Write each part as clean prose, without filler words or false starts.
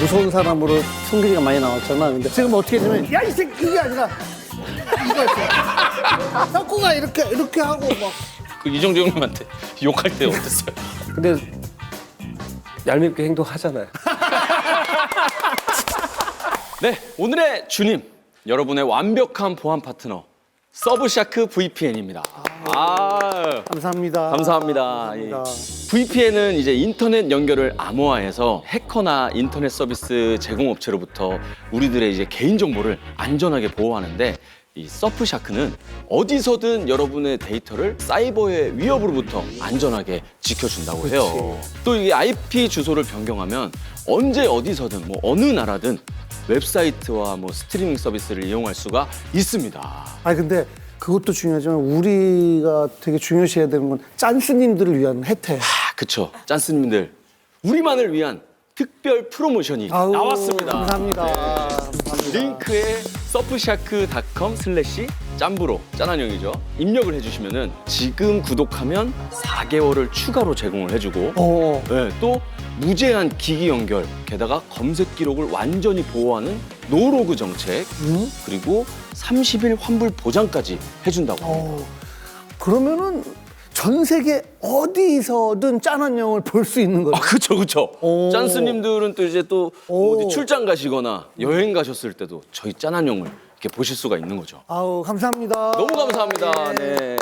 무서운 사람으로 성균이가 많이 나왔잖아. 근데 지금 어떻게 되면 야 이 새끼 그게 아니라 이거 석구가 이렇게 하고 막. 그 이정재 형님한테 욕할 때 어땠어요? 근데 얄밉게 행동하잖아요. 네, 오늘의 주님, 여러분의 완벽한 보안 파트너 서브샤크 VPN입니다. 감사합니다. 감사합니다. VPN은 이제 인터넷 연결을 암호화해서 해커나 인터넷 서비스 제공업체로부터 우리들의 이제 개인 정보를 안전하게 보호하는데, 이 서프샤크는 어디서든 여러분의 데이터를 사이버의 위협으로부터 안전하게 지켜준다고 해요. 또 이게 IP 주소를 변경하면 언제 어디서든 뭐 어느 나라든 웹사이트와 뭐 스트리밍 서비스를 이용할 수가 있습니다. 아니 근데 그것도 중요하지만 우리가 되게 중요시해야 되는 건 짠스님들을 위한 혜택. 그쵸. 짠스님들, 우리만을 위한 특별 프로모션이 아우, 나왔습니다. 감사합니다. 네. 감사합니다. 링크에 surfshark.com/짠부로, 짠한영이죠, 입력을 해주시면은 지금 구독하면 4개월을 추가로 제공을 해주고, 네, 또 무제한 기기 연결, 게다가 검색 기록을 완전히 보호하는 노로그 정책, 그리고 30일 환불 보장까지 해준다고. 그러면은 전 세계 어디서든 짠한 영을 볼 수 있는 거예요. 그쵸, 그쵸. 오. 짠스님들은 또 이제 또 오. 어디 출장 가시거나 여행 가셨을 때도 저희 짠한영을 이렇게 보실 수가 있는 거죠. 아우 감사합니다. 너무 감사합니다. 네.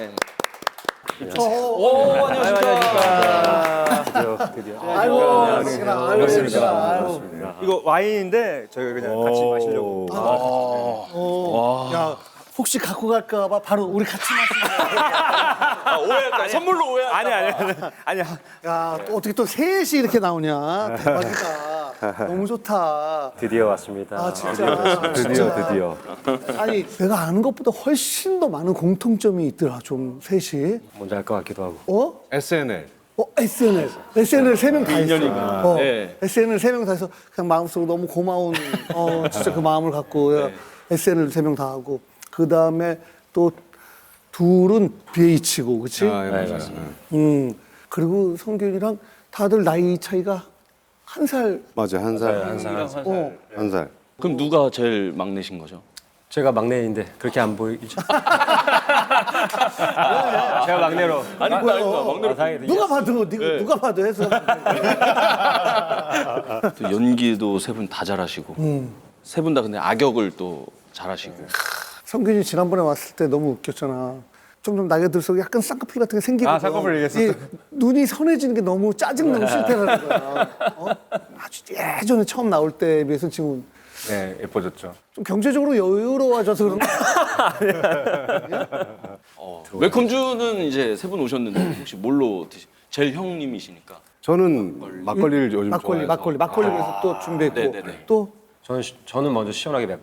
드디어. 아이고 반갑습니다. 아이고. 이거 와인인데 저희가 그냥 같이 마시려고. 야 혹시 갖고 갈까봐 바로 우리 같이 마시는 오해할까? 선물로 오해할까? 아니야. 야, 또 어떻게 또 셋이 이렇게 나오냐? 대박이다. 너무 좋다. 드디어 왔습니다. 아, 진짜. 드디어. 아니, 내가 아는 것보다 훨씬 더 많은 공통점이 있더라, 좀 셋이. 뭔지 알 것 같기도 하고. 어? SNL. SNL. SNL 3명 다 했어. 네. SNL 3명 다 해서 그냥 마음속으로 너무 고마운, 진짜 그 마음을 갖고 SNL 3명 다 하고. 그 다음에 또 둘은 BH고, 그치? 아, 예, 맞아요. 그리고 성균이랑 다들 나이 차이가 한 살. 맞아요. 한 살. 어. 한 살. 그럼 누가 제일 막내신 거죠? 제가 막내인데 그렇게 안 보이죠? 제가 막내로. 아닙니다, 아닙니다. 막내로. 다행이다. 누가 봐도, 누가 봐도 해서. 또 연기도 세 분 다 잘하시고, 세 분 다 근데 악역을 또 잘하시고. 성균이 지난번에 왔을 때 너무 웃겼잖아. 점점 나이가 들수록 약간 쌍꺼풀 같은 게 생기고. 아, 쌍꺼풀 얘기했었어. 눈이 선해지는 게 너무 짜증나고 싫다는 거야. 아주 예전에 처음 나올 때에 비해서 지금 네, 예뻐졌죠. 좀 경제적으로 여유로워져서 그런 거야. 웰컴주는 이제 세 분 오셨는데 혹시 뭘로 제일 형님이시니까. 저는 막걸리를 요즘 막걸리 그래서 또 준비했고. 네네네. 또 저는 먼저 시원하게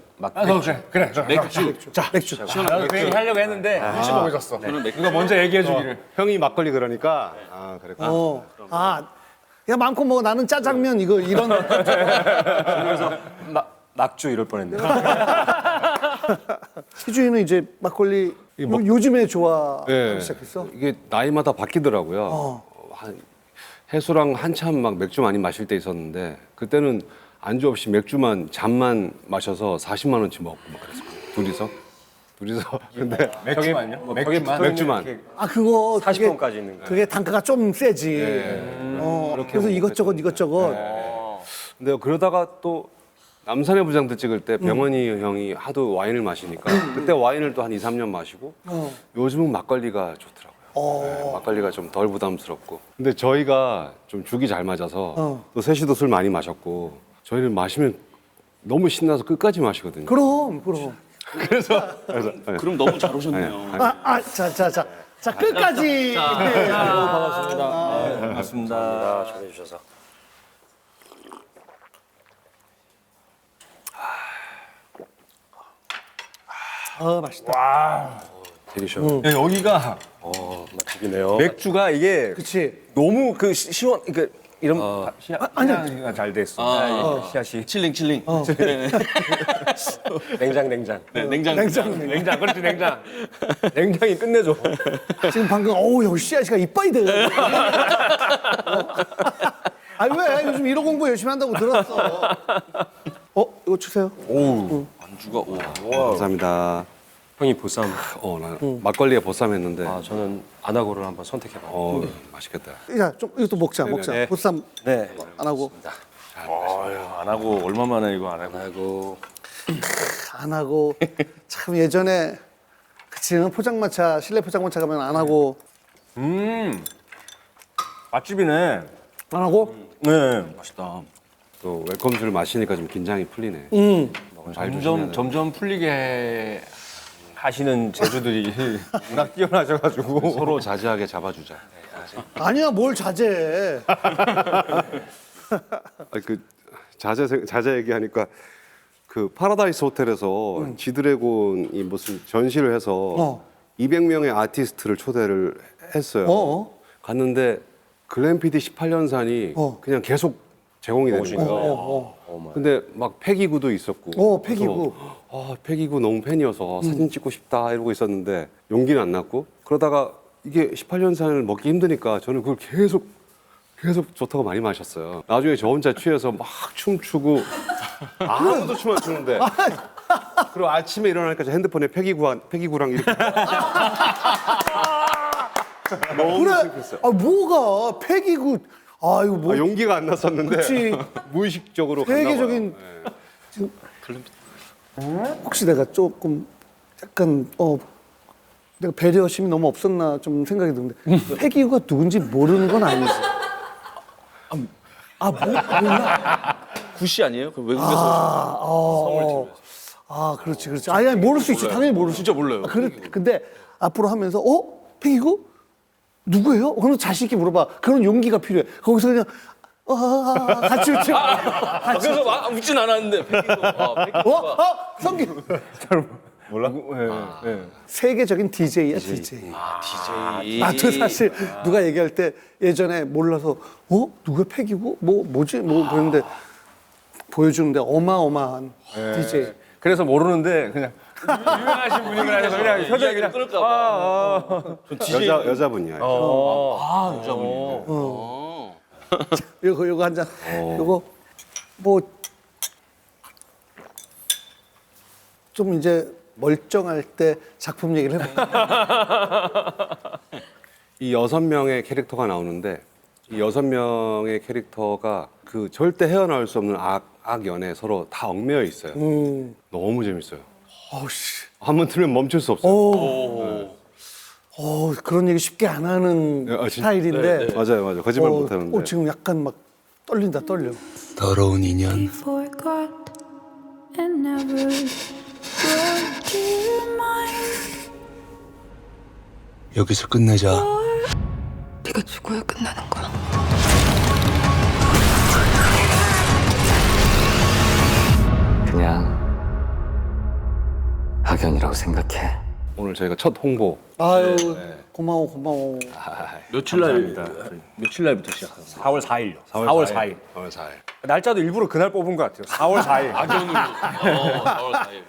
그래. 맥주. 자, 맥주. 나도 그 얘기 하려고 했는데 혹시 보고 있었어. 저는 맥주. 누가 먼저 얘기해 주기를. 형이 막걸리 그러니까 그랬구나. 야 마음껏 먹어. 나는 짜장면 이런. 막주 이럴 뻔했네. 희주이는 이제 막걸리 요즘에 좋아하기 네. 시작했어. 이게 나이마다 바뀌더라고요. 해수랑 한참 막 맥주 많이 마실 때 있었는데 그때는 안주 없이 맥주만 잔만 마셔서 40만 원치 먹고 막 그랬어요. 둘이서. 근데 맥주만요? 맥주만. 아 그거 40원까지 있는 거야. 그게 단가가 좀 세지. 그래서 이것저것. 근데 그러다가 또 남산의 부장들 찍을 때 병원이 형이 하도 와인을 마시니까 그때 와인을 또 한 2, 3년 마시고 요즘은 막걸리가 좋더라고요. 네, 막걸리가 좀 덜 부담스럽고. 근데 저희가 좀 죽이 잘 맞아서 또 셋이도 술 많이 마셨고 저희는 마시면 너무 신나서 끝까지 마시거든요. 그럼. 그래서 그럼 너무 잘 오셨네요. 자 끝까지. 반갑습니다. 반갑습니다. 전해주셔서. 맛있다. 되게 시원. 여기가 맛집이네요. 맥주가 이게 그치. 너무 그 시원 그러니까 이런 아니야 잘돼 있어. 씨앗이 칠링. 네. 냉장. 네, 냉장. 냉장 그렇지 냉장. 냉장이 끝내줘. 지금 방금 여기 씨앗이가 이빨이 돼. 아니 왜? 요즘 1호 공부 열심히 한다고 들었어. 이거 주세요. 안주가 오. 감사합니다. 형이 보쌈. 나 막걸리에 보쌈 했는데. 아 저는 안하고를 한번 선택해봐요. 맛있겠다. 야, 좀 이것도 먹자. 네. 보쌈 네. 안 하고. 안 하고 얼마만에 이거 안 하고. 아이고. 안 하고 참 예전에 그치 포장마차 실내 포장마차 가면 안 하고 맛집이네. 안 하고 네. 맛있다. 또 웰컴주를 마시니까 좀 긴장이 풀리네. 잘 조심해야 돼. 점점 풀리게 하시는 제주들이 워낙 뛰어나셔가지고. 서로 자제하게 잡아주자. 아니야 뭘 자제해. 그 자제 얘기하니까 그 파라다이스 호텔에서 지드래곤이 무슨 전시를 해서 200명의 아티스트를 초대를 했어요. 갔는데 글램피디 18년산이 그냥 계속 제공이 되는 거예요. 근데 막 패기구도 있었고. 패기구. 그래서 패기구 너무 팬이어서 사진 찍고 싶다 이러고 있었는데 용기는 안 났고 그러다가 이게 18년산을 먹기 힘드니까 저는 그걸 계속 좋다고 많이 마셨어요. 나중에 저 혼자 취해서 막 춤추고 아무도 춤 안 추는데 그리고 아침에 일어나니까 저 핸드폰에 패기구랑 이렇게 너무 그래. 슬펐어요. 뭐가 패기구. 이거 뭐 용기가 안 났었는데 그치. 무의식적으로 갔나 봐요. 세계적인 지금 혹시 내가 조금 약간 내가 배려심이 너무 없었나 좀 생각이 드는데 패기구가 누군지 모르는 건 아니지. 몰라? 구씨 아니에요? 그 외국에서 그렇지. 아니 모를 수 있지. 당연히 모를 수 진짜 몰라요. 근데 앞으로 하면서 패기구 누구예요? 그럼 자신 있게 물어봐. 그런 용기가 필요해. 거기서 그냥 같이 웃죠. 그래서 막 웃진 않았는데 패기구가 성기. 몰라? 네. 세계적인 DJ야 DJ. DJ. 나도 사실 누가 얘기할 때 예전에 몰라서 누가 패기고 뭐지 그랬는데 보여주는데 어마어마한 DJ. 그래서 모르는데 그냥 유명하신 분이긴 해서 그냥 표정이 그냥 끊을까 봐. 여자분이야. 여자분이에요. 요거 한 잔. 요거 뭐 좀 이제 멀쩡할 때 작품 얘기를 해봐. 이 6명의 캐릭터가 나오는데 이 6명의 캐릭터가 그 절대 헤어나올 수 없는 악연에 서로 다 얽매여 있어요. 너무 재밌어요. 씨. 한번 틀면 멈출 수 없어요. 그런 얘기 쉽게 안 하는 스타일인데. 맞아요. 거짓말 못 하는데. 지금 약간 막 떨려. 더러운 인연 forgot and never brought to your mind. 여기서 끝내자. 네가 죽어야 끝나는 거야. 그냥 학연이라고 생각해. 오늘 저희가 첫 홍보. 아유 고마워. 며칠 날부터 시작하는 4월 4일요. 4월 4일. 4월 4일. 날짜도 일부러 그날 뽑은 것 같아요. 4월 4일. 악연으로. 4월 4일.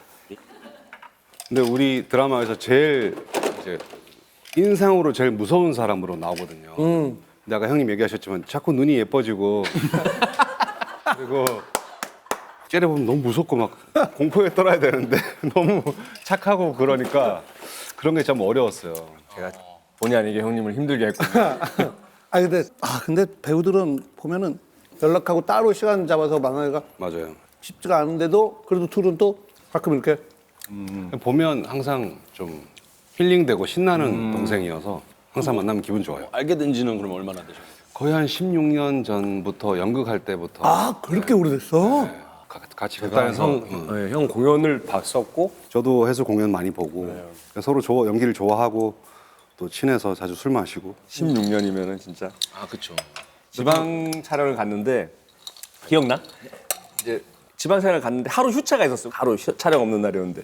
근데 우리 드라마에서 제일 이제 인상으로 제일 무서운 사람으로 나오거든요. 근데 아까 형님 얘기하셨지만 자꾸 눈이 예뻐지고 그리고 째려보면 너무 무섭고 막 공포에 떨어야 되는데 너무 착하고 그러니까 그런 게 참 어려웠어요. 제가 본의 아니게 형님을 힘들게 했군요. 근데 배우들은 보면은 연락하고 따로 시간 잡아서 만나기가 맞아요. 쉽지가 않은데도 그래도 둘은 또 가끔 이렇게 보면 항상 좀 힐링되고 신나는 동생이어서 항상 만나면 기분 좋아요. 알게 된 지는 그럼 얼마나 되셨어요? 거의 한 16년 전부터 연극할 때부터 그렇게 오래됐어? 같이 제가 극단에서 형 공연을 봤었고 저도 해수 공연 많이 보고 서로 연기를 좋아하고 또 친해서 자주 술 마시고 16년이면은 진짜 그쵸. 지방 촬영을 갔는데 기억나? 이제 지방 촬영을 갔는데 하루 휴차가 있었어요. 하루 촬영 없는 날이었는데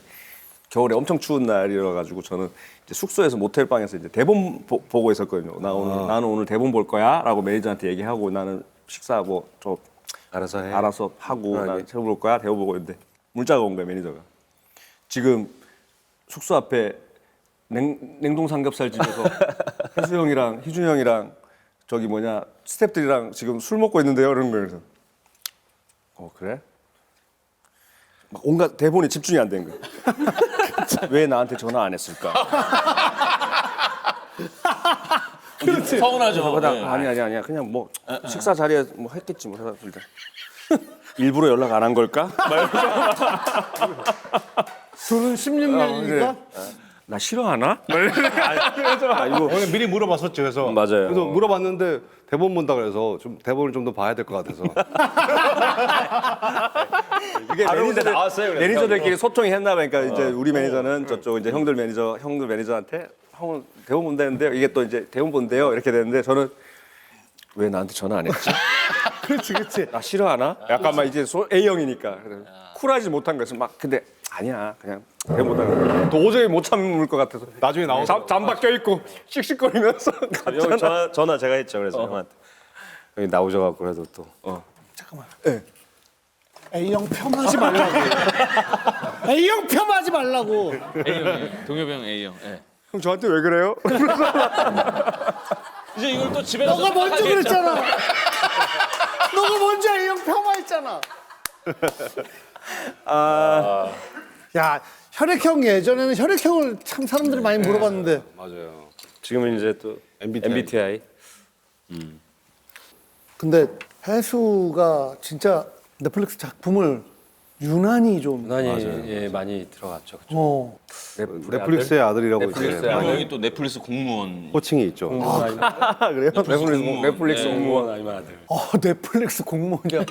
겨울에 엄청 추운 날이라 가지고 저는 이제 숙소에서 모텔 방에서 이제 대본 보고 있었거든요. 나는 오늘 대본 볼 거야라고 매니저한테 얘기하고 나는 식사하고 저 알아서 하고 난 대본 볼 거야 대본 보고 있는데 문자가 온 거야 매니저가. 지금 숙소 앞에 냉동 삼겹살 집에서 혜수 형이랑 희준 형이랑 저기 뭐냐 스태프들이랑 지금 술 먹고 있는데요. 이런 거예요. 그래서 그래? 막 온갖 대본에 집중이 안 된 거예요. 왜 나한테 전화 안 했을까? 그렇지. 서운하죠. 네. 아니야. 그냥 뭐 식사 자리에 뭐 했겠지 뭐. 그래서 일부러 연락 안 한 걸까? 둘은 16년이니까 나 싫어하나? 오늘 미리 물어봤었죠. 그래서 맞아요. 그래서 물어봤는데 대본 본다 그래서 좀 대본을 좀 더 봐야 될 것 같아서. 이게 매니저들끼리 소통이 했나 봐. 그러니까 이제 우리 매니저는 저쪽 이제 형들 매니저한테 형은 대본 본다는데 이게 또 이제 대본 본대요. 이렇게 되는데 저는 왜 나한테 전화 안 했지? 그렇지. 나 싫어하나? 약간 막 이제 A형이니까 쿨하지 못한 거였어. 막 근데 아니야 그냥 대본 본다는 거. 도저히 못 참을 것 같아서 나중에 나오서 잠바 껴입고 씩씩거리면서 갔잖아. 전화 제가 했죠. 그래서 형한테 여기 나오셔갖고 그래도 또 잠깐만. A형 폄하지 말라고. A형 폄하지 말라고. A형, 동엽이 형 A형. 예. 형 저한테 왜 그래요? 이제 이걸 또 집에서 너가 먼저 생각하겠죠. 그랬잖아. 너가 먼저 A형 폄하했잖아. 야, 혈액형 예전에는 혈액형을 참 사람들이 많이 물어봤는데 맞아요. 지금은 이제 또 MBTI. 근데 해수가 진짜 넷플릭스 작품을 유난히 좀 예, 많이 들어갔죠. 그쵸? 넷플릭스의 아들이라고 이제 형이 또 넷플릭스 공무원. 호칭이 있죠. 그래요? 넷플릭스 공무원. 아니면 아들. 넷플릭스 공무원이야.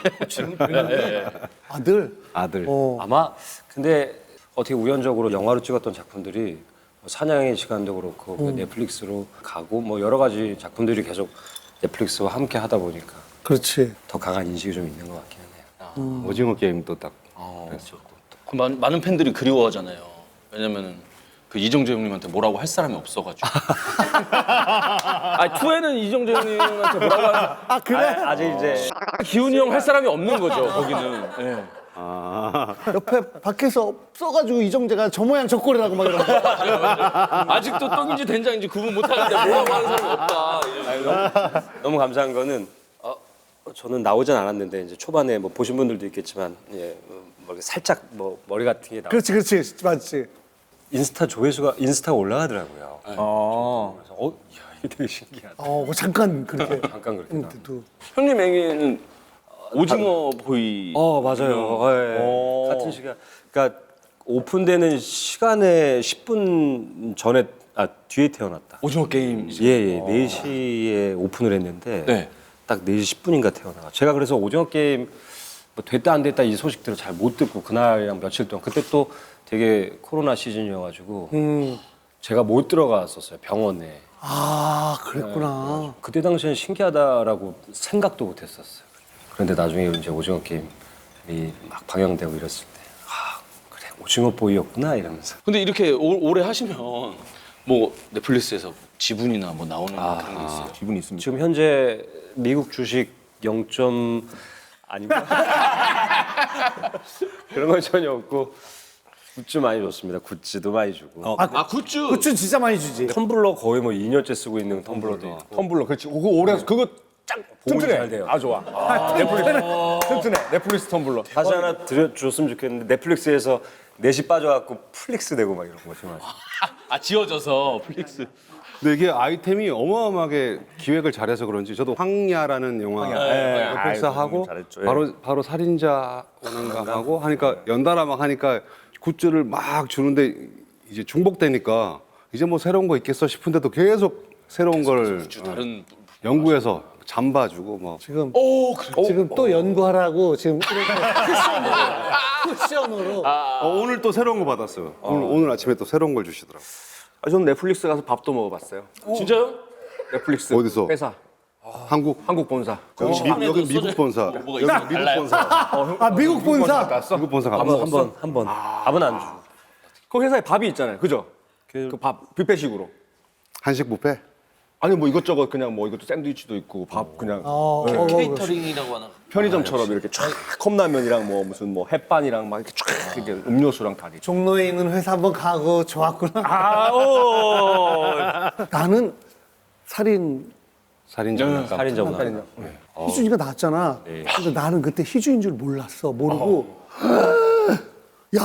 아들. 아들. 아마 근데 어떻게 우연적으로 영화로 찍었던 작품들이 뭐 사냥의 시간도 그렇고 그 넷플릭스로 가고 뭐 여러 가지 작품들이 계속 넷플릭스와 함께 하다 보니까 그렇지. 더 강한 인식이 좀 있는 것 같긴 해요. 오징어 게임도 딱. 그 많은 팬들이 그리워하잖아요. 왜냐면은 그 이정재 형님한테 뭐라고 할 사람이 없어가지고. 아, 2에는 이정재 형님한테 뭐라고 할 그래? 아직 이제 기훈이 형 할 사람이 없는 거죠. 거기는. 예. 옆에 밖에서 없어가지고 이정재가 저 모양 저 꼴이라고 막 이러고. 아직도 떡인지 된장인지 구분 못하는데 뭐라고 하는 사람이 없다. 너무 감사한 거는 저는 나오진 않았는데 이제 초반에 뭐 보신 분들도 있겠지만 뭐 이렇게 살짝 뭐 머리 같은 게 그렇지, 맞지. 인스타가 올라가더라고요. 그래서 이게 되게 신기하다. 뭐 잠깐 그렇게. 잠깐 그렇게. 나. 형님에게는 오징어 보이. 맞아요. 예. 같은 시간. 그러니까 오픈되는 시간에 10분 전에 뒤에 태어났다. 오징어 게임. 예. 4시에 오픈을 했는데 네. 딱 4시 10분인가 태어나. 제가 그래서 오징어 게임 뭐 됐다 안 됐다 이 소식들을 잘 못 듣고 그날이랑 며칠 동안 그때 또 되게 코로나 시즌이어가지고 제가 못 들어갔었어요 병원에. 그랬구나. 그때 당시엔 신기하다라고 생각도 못 했었어요. 그런데 나중에 이제 오징어 게임이 막 방영되고 이랬을 때 그래 오징어 보이였구나 이러면서. 근데 이렇게 오래 하시면 뭐 넷플릭스에서 지분이나 뭐 나오는 그런 게 있어요. 기분이 있습니다. 지금 현재 미국 주식 0. 아닌가? 그런 건 전혀 없고 굿즈 많이 줬습니다. 굿즈도 많이 주고. 굿즈. 굿즈 진짜 많이 주지. 텀블러 거의 뭐 2년째 쓰고 있는 텀블러도 있고. 텀블러 그렇지. 그거 오래 그거 쫙 보온이 튼튼해. 잘 돼요. 좋아. 넷플릭스 튼튼해. 넷플릭스 텀블러. 다시 하나 줬으면 좋겠는데 넷플릭스에서 넷이 빠져갖고 플릭스 되고 막 이런 거 정말. 지워져서 플릭스. 근데 이게 아이템이 어마어마하게 기획을 잘해서 그런지 저도 황야라는 영화 넷플릭스 하고 잘했죠. 바로 살인자 오는가 하고 하니까 연달아 막 하니까 굿즈를 막 주는데 이제 중복되니까 이제 뭐 새로운 거 있겠어 싶은데도 계속 새로운 걸 다른. 연구해서 잠바 주고 뭐 지금 그래. 지금 또 연구하라고 지금 쿠션으로. 오늘 또 새로운 거 받았어요. 오늘 아침에 또 새로운 걸 주시더라고요. 저는 넷플릭스 가서 밥도 먹어봤어요. 진짜요? 넷플릭스 어디서? 회사 한국 본사. 여기 미국 본사. 뭐가 있어요? 미국 본사. 미국 본사. 미국 본사 가봤어. 한번 밥은 안 주고. 그 회사에 밥이 있잖아요. 그죠? 그 밥 뷔페식으로. 한식 뷔페. 아니 뭐 이것저것 그냥 뭐 이것도 샌드위치도 있고 밥 그냥 케이터링이라고 하나. 편의점처럼 이렇게 쫙 컵라면이랑 뭐 무슨 뭐 햇반이랑 막 이렇게 쫙 이렇게 음료수랑 다 있죠. 종로에 있는 회사 한번 가고 좋았구나. 나는 살인 살인자. 살인자구나. 희준이가 나왔잖아. 근데 나는 그때 희준인 줄 몰랐어. 모르고 야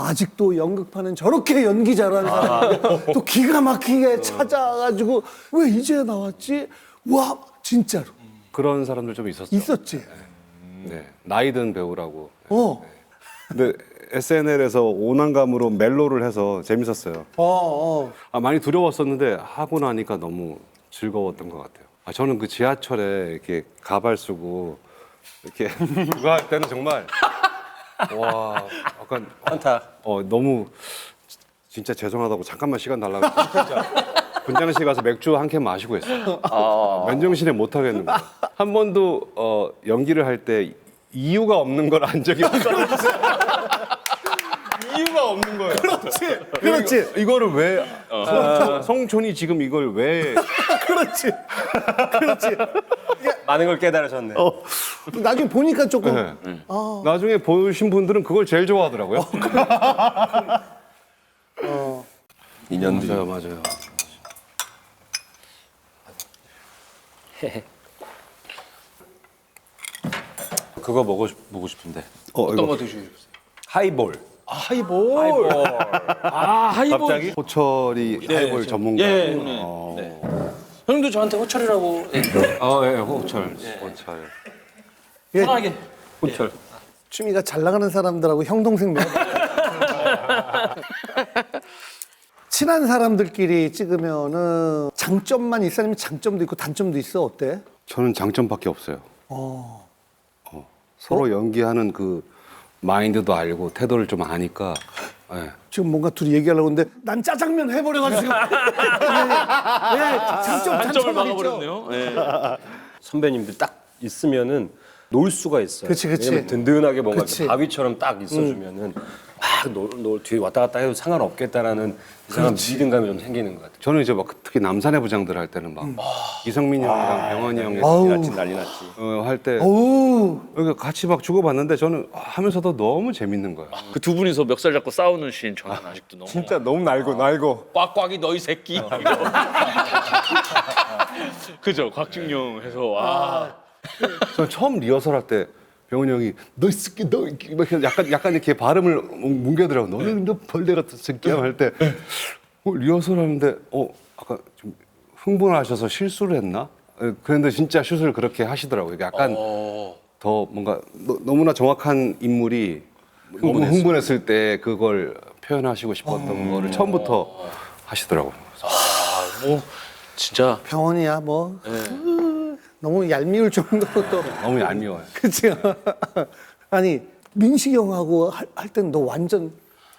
아직도 연극파는 저렇게 연기 잘하는 사람이 또 기가 막히게 찾아가지고 왜 이제 나왔지? 와 진짜로 그런 사람들 좀 있었죠. 있었지. 네. 나이든 배우라고. 어. 근데 SNL에서 오난감으로 멜로를 해서 재밌었어요. 많이 두려웠었는데 하고 나니까 너무 즐거웠던 것 같아요. 저는 그 지하철에 이렇게 가발 쓰고 이렇게 그거 할 때는 정말 와 약간 한타. 너무 진짜 죄송하다고 잠깐만 시간 달라고 진짜 분장실 가서 맥주 한 캔 마시고 했어요. 맨정신에 못 하겠는 거예요. 한 번도 연기를 할 때 이유가 없는 걸 한 적이 없어요. 이유가 없는 거예요. 그렇지. 이거를 왜 성촌이 지금 이걸 왜 그렇지. 많은 걸 깨달으셨네. 나중에 보니까 조금 네. 나중에 보신 분들은 그걸 제일 좋아하더라고요. 인연 뒤. 맞아요. 그거 보고 싶은데. 어떤 거 드시고 싶으세요? 하이볼. 하이볼. 하이볼. 갑자기 호철이 하이볼 전문가. 예, 형님. 네. 형님도 저한테 호철이라고. 예. 호철. 호철. 편하게. 호철. 취미가 잘 나가는 사람들하고 형 동생 몇 친한 사람들끼리 찍으면은 장점만 있어 아니면 장점도 있고 단점도 있어 어때? 저는 장점밖에 없어요. 서로 연기하는 그 마인드도 알고 태도를 좀 아니까. 예. 지금 뭔가 둘이 얘기하려고 했는데 난 짜장면 해버려가지고 장점은 있죠. 막아버렸네요. 예. 선배님들 딱 있으면은 놀 수가 있어요. 그치. 왜냐면 든든하게 뭔가 그치. 이렇게 바위처럼 딱 있어주면은 막 뒤에 왔다 갔다 해도 상관없겠다라는 이상한 믿음감이 좀 생기는 것 같아요. 저는 이제 막 특히 남산의 부장들 할 때는 막 이성민 형이랑 병원이 형이 난리 났지. 할 때 같이 막 주고받는데 저는 하면서도 너무 재밌는 거예요. 그 두 분이서 멱살 잡고 싸우는 씬 저는 아직도 너무. 진짜 너무 날고. 꽉꽉이 너희 새끼. 이거. 그죠? 곽중용 해서 와. 저 처음 리허설 할 때 병원이 형이 너 이 새끼 너 이렇게 약간 이렇게 발음을 뭉개더라고. 너는 너 벌레 같은 새끼야 할 때 리허설 하는데 아까 좀 흥분하셔서 실수를 했나? 그런데 진짜 슛을 그렇게 하시더라고요. 약간 더 뭔가 너무나 정확한 인물이 너무 흥분했을 때 그걸 표현하시고 싶었던 거를 처음부터 하시더라고요. 진짜. 병원이야 뭐 너무 얄미울 정도로 또 너무 얄미워요. 그치? 아니 민식이 형하고 할 때는 너 완전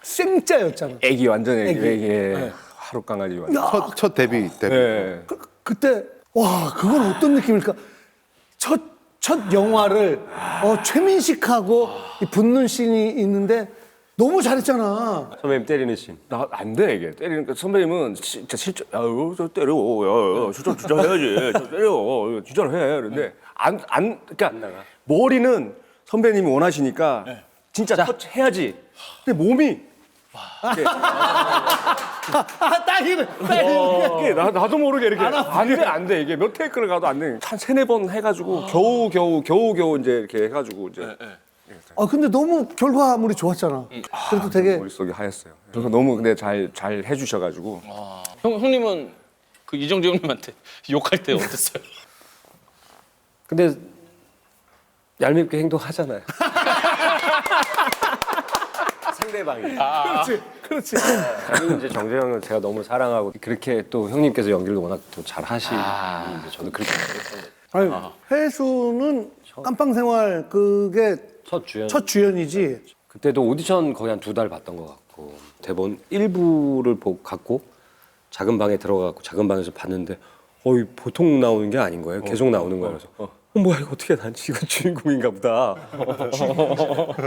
쌩짜였잖아. 애기 완전 애기. 애기. 하루 강아지 완전. 야, 첫 데뷔. 네. 그때 와 그건 어떤 느낌일까? 첫 영화를 최민식하고 이 붙는 씬이 있는데 너무 잘했잖아. 선배님 때리는 씬. 나 안 돼 이게 때리니까 선배님은 진짜 실전 저 때려 야 진짜 해야지 저 때려 진짜로 해 그런데 안 그러니까 머리는 선배님이 원하시니까 진짜 터치 해야지 근데 몸이 딱이네. 이게 나도 모르게 이렇게 안돼 이게 몇 테이크를 가도 안 돼. 한 3-4번 해가지고 겨우 이제 이렇게 해가지고 이제 근데 너무 결과물이 좋았잖아. 그래도 되게 머릿속이 하였어요. 그래서 너무 근데 잘 해주셔가지고 형님은 그 이정재 형님한테 욕할 때 어땠어요? 근데 얄밉게 행동하잖아요. 상대방이. 그렇지. 저는 이제 정재형은 제가 너무 사랑하고 그렇게 또 형님께서 연기를 워낙 또 잘 하시는데 저는 그렇게 아니, 해수는 깜빵생활 그게 첫 주연. 주연이지. 그때도 오디션 거의 한 2달 봤던 것 같고 대본 일부를 갖고 작은 방에 들어가고 작은 방에서 봤는데 보통 나오는 게 아닌 거예요. 계속 나오는 거예요. 그래서 뭐야 이거 어떻게 난 이건 주인공인가 보다.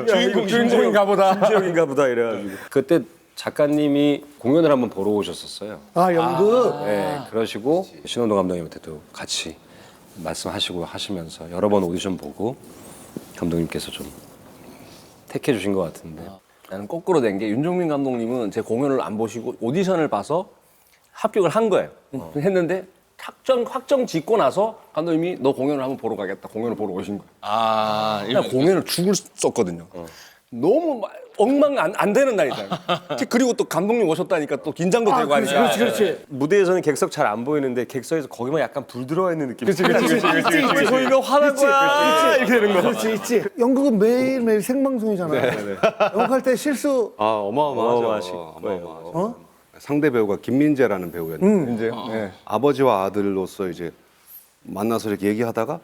주인공인가 보다. 신지혁인가 보다 이래가지고 그때 작가님이 공연을 한번 보러 오셨었어요. 연극. 네, 그러시고 신원도 감독님한테도 같이 말씀하시고 하시면서 여러 번 오디션 보고 감독님께서 좀 택해 주신 것 같은데 나는 거꾸로 된 게 윤종민 감독님은 제 공연을 안 보시고 오디션을 봐서 합격을 한 거예요. 했는데 확정 짓고 나서 감독님이 너 공연을 한번 보러 가겠다. 공연을 보러 오신 거예요. 그냥 공연을 죽을 썼거든요. 너무 엉망 안 되는 날이잖아요. 그리고 또 감독님 오셨다니까 또 긴장도 되고 하니까. 그렇지. 무대에서는 객석 잘 안 보이는데 객석에서 거기만 약간 불 들어와 있는 느낌. 그렇지. 저희가 화난 거야. 이렇게 되는 거. 그렇지, 있지. 연극은 매일매일 생방송이잖아. 연극할 때 실수. 아 어마어마하죠. 어마어마하죠. 상대 배우가 김민재라는 배우였는데 이제요. 네. 아버지와 아들로서 이제 만나서 이렇게 얘기하다가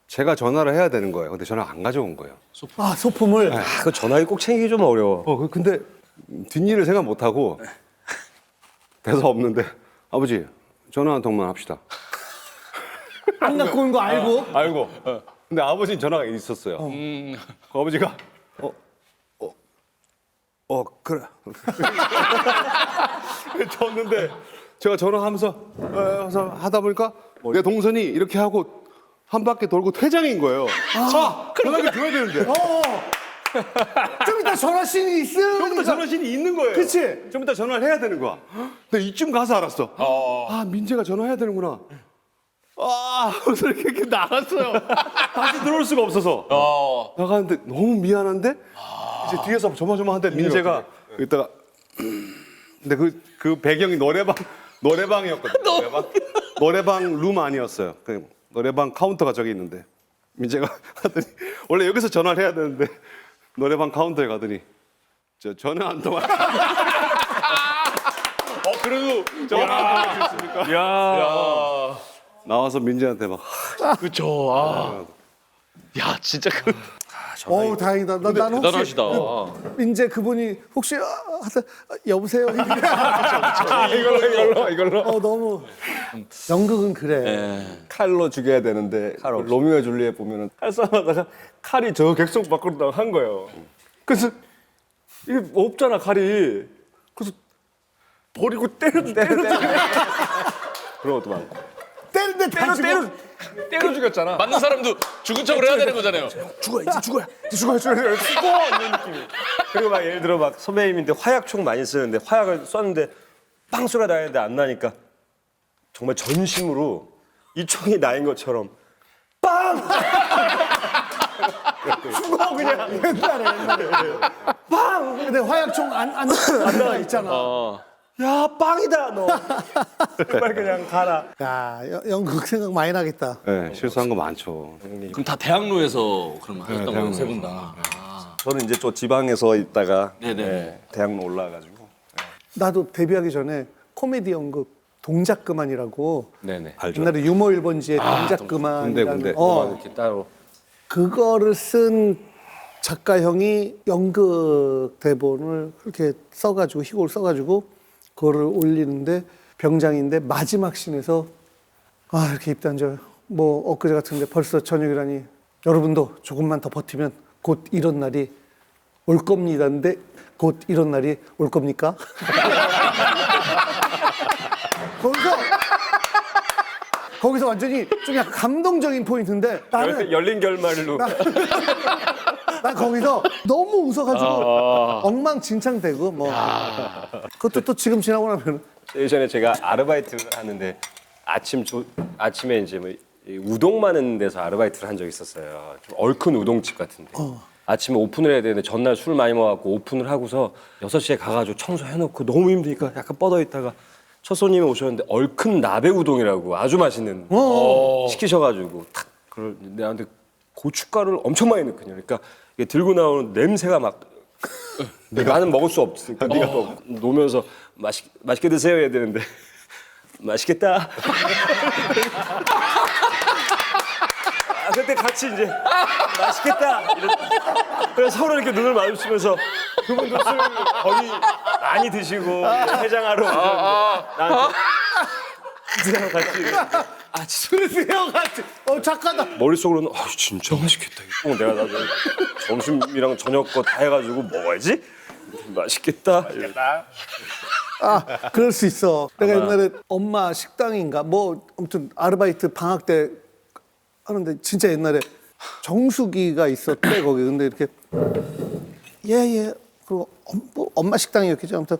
제가 전화를 해야 되는 거예요. 근데 전화 안 가져온 거예요. 아, 소품을. 그 전화기 꼭 챙기기 좀 어려워. 근데 뒷일을 생각 못 하고 대사 없는데 아버지 전화 한 통만 합시다. 안 갖고 온 거 알고. 알고. 근데 아버지는 전화가 있었어요. 그 아버지가 그래. 줬는데 제가 전화하면서 하다 보니까 내 동선이 이렇게 하고 한 바퀴 돌고 퇴장인 거예요. 전화기 줘야 되는데. 좀 이따 전화신이 좀 이따 있으니까. 전화신이 있는 거예요. 그치? 좀 이따 전화를 해야 되는 거야. 근데 이쯤 가서 알았어. 민재가 전화해야 되는구나. 그래서 이렇게 나갔어요. 다시 들어올 수가 없어서. 나가는데 너무 미안한데 이제 뒤에서 조마조마한데 민재가 이따가 근데 그 배경이 노래방이었거든요. 노래방 룸 아니었어요. 그 노래방 카운터가 저기 있는데 민재가 하더니 원래 여기서 전화를 해야 되는데 노래방 카운터에 가더니 저 전화 한 통화. 그래도 전화 한 통화 있습니까? 나와서 민재한테 막 그쵸. 야, 진짜 어우, 다행이다. 난 혹시 대단하시다. 민재 그분이 혹시 여보세요? 이걸로. 너무 연극은 그래. 칼로 죽여야 되는데 로미오와 줄리엣 보면은 칼 싸움하다가 칼이 저 객석 밖으로 나간 거예요. 그래서 이게 없잖아 칼이. 그래서 버리고 때려 그런 것도 많고. 때리는데 다 때려 죽였잖아. 맞는 사람도 죽은 척을 해야 되는 거잖아요. 죽어 이런 느낌이. 그리고 막 예를 들어 막 선배님인데 화약총 많이 쓰는데 화약을 쐈는데 빵 소리가 나는데 안 나니까 정말 전심으로 이 총이 나인 것처럼 빵! 죽어 그냥. 옛날에. 빵! 근데 화약총 안 나와 있잖아. 야 빵이다 너. 정말 그냥 가라. 야, 연극 생각 많이 나겠다. 네, 실수한 거 많죠. 그럼 다 대학로에서 그러면 하셨던 거예요, 세 분 다. 저는 이제 저 지방에서 있다가 네네. 대학로 올라가지고. 나도 데뷔하기 전에 코미디 연극 동작 그만이라고 네네. 옛날에 유머 1번지의 동작 그만이라는 군대. 이렇게 따로. 그거를 쓴 작가 형이 연극 대본을 그렇게 써가지고 희곡을 써가지고 그거를 올리는데 병장인데 마지막 씬에서 이렇게 입단져 뭐 엊그제 같은데 벌써 저녁이라니 여러분도 조금만 더 버티면 곧 이런 날이 올 겁니다인데 곧 이런 날이 올 겁니까? 거기서 완전히 좀 약간 감동적인 포인트인데 나는 열린 결말로. 난 거기서 너무 웃어가지고 엉망진창되고 뭐 그것도 또 지금 지나고 나면 예전에 제가 아르바이트를 하는데 아침에 이제 뭐 이 우동 많은 데서 아르바이트를 한 적이 있었어요. 좀 얼큰 우동집 같은데. 아침에 오픈을 해야 되는데 전날 술 많이 먹어갖고 오픈을 하고서 6시에 가가지고 청소해놓고 너무 힘드니까 약간 뻗어 있다가 첫 손님이 오셨는데 얼큰 나베 우동이라고 아주 맛있는 시키셔가지고 탁 그걸 내한테 고춧가루를 엄청 많이 넣거든요. 그러니까 이게 들고 나오는 냄새가 막 나는 먹을 수 없으니까 네가 놓으면서 맛있게 드세요 해야 되는데 맛있겠다. 그때 같이 이제 맛있겠다. 그래서 서로 이렇게 눈을 마주치면서 그분도 술 거의 많이 드시고 해장하러 오셨는데 나한테 그냥 같이 술이랑 같이 착하다. 머릿속으로는 진짜 맛있겠다. 이거 내가 나중에 점심이랑 저녁 거 다 해가지고 먹어야지. 맛있겠다. 그럴 수 있어. 내가 옛날에 엄마 식당인가 뭐 아무튼 아르바이트 방학 때 하는데 진짜 옛날에 정수기가 있었대 거기. 근데 이렇게 예 그리고 뭐 엄마 식당이었겠죠. 아무튼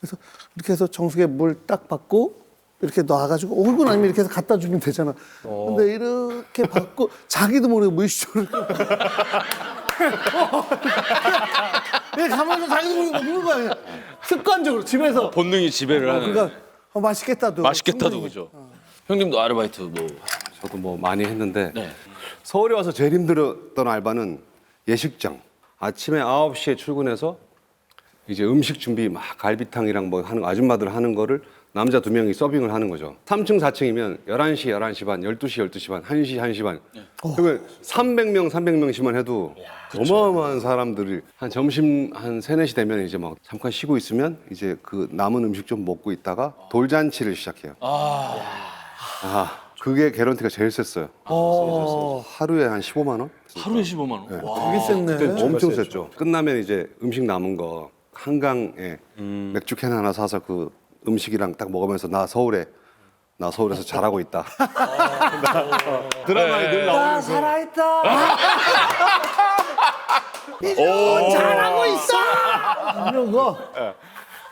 그래서 이렇게 해서 정수기에 물 딱 받고 이렇게 놔가지고 5분 아니면 이렇게 해서 갖다 주면 되잖아. 근데 이렇게 받고 자기도 모르게 무의식적으로 이렇게 가면서 자기도 모르게 먹는 거야. 그냥. 습관적으로 집에서. 본능이 지배를 하는. 그러니까 맛있겠다도. 맛있겠다도 충분히. 그죠. 형님도 아르바이트 뭐. 저도 뭐 많이 했는데 네. 서울에 와서 제일 힘들었던 알바는 예식장. 아침에 9시에 출근해서 이제 음식 준비 막 갈비탕이랑 뭐 하는 아줌마들 하는 거를 남자 2명이 서빙을 하는 거죠. 3층, 4층이면 11시, 11시 반, 12시, 12시 반, 1시, 1시 반. 그러면 300명, 300명씩만 해도 어마어마한 사람들이 한 점심 한 3, 4시 되면 이제 막 잠깐 쉬고 있으면 이제 그 남은 음식 좀 먹고 있다가 돌잔치를 시작해요. 그게 개런티가 제일 셌어요. 하루에 한 15만 원? 하루에 15만 원. 와. 되게 셌네. 엄청 셌죠. 끝나면 이제 음식 남은 거 한강에 맥주 캔 하나 사서 그 음식이랑 딱 먹으면서 나 서울에서 잘하고 있다. 드라마에 늘 나오는 살아있다. 잘하고 있어. 이런 거.